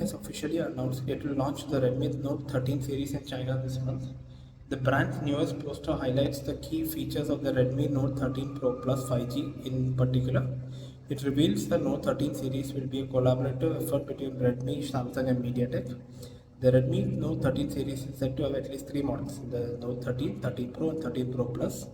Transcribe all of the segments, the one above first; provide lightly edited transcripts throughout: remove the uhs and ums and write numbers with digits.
has officially announced it will launch the Redmi Note 13 series in China this month. The brand's newest poster highlights the key features of the Redmi Note 13 Pro Plus 5G in particular. It reveals the Note 13 series will be a collaborative effort between Redmi, Samsung and MediaTek. The Redmi Note 13 series is said to have at least three models, the Note 13, 13 Pro and 13 Pro Plus.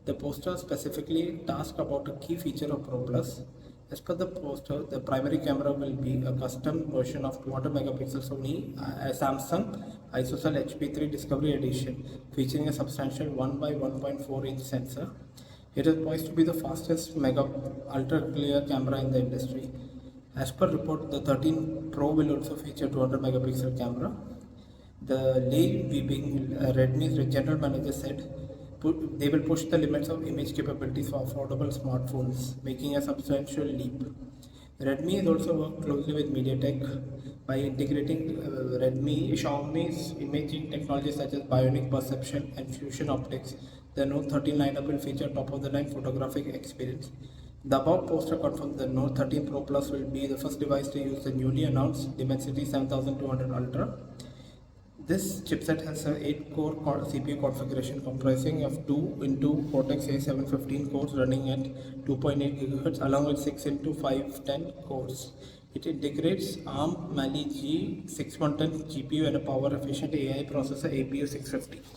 The poster specifically tasks about a key feature of Pro Plus. As per the poster, the primary camera will be a custom version of 200 megapixel Sony Samsung ISOCELL HP3 Discovery Edition, featuring a substantial 1 by 1.4 inch sensor. It is poised to be the fastest ultra clear camera in the industry. As per report, the 13 Pro will also feature 200 megapixel camera. The Lei Weibing, Redmi's general manager, said they will push the limits of image capabilities for affordable smartphones, making a substantial leap. Redmi has also worked closely with MediaTek by integrating Xiaomi's imaging technologies such as bionic perception and fusion optics. The Note 13 lineup will feature top-of-the-line photographic experience. The above poster confirms the Note 13 Pro Plus will be the first device to use the newly announced Dimensity 7200 Ultra. This chipset has an 8-core CPU configuration comprising of 2 into Cortex A715 cores running at 2.8 GHz along with 6 into 510 cores. It integrates ARM Mali G610 GPU and a power efficient AI processor APU 650.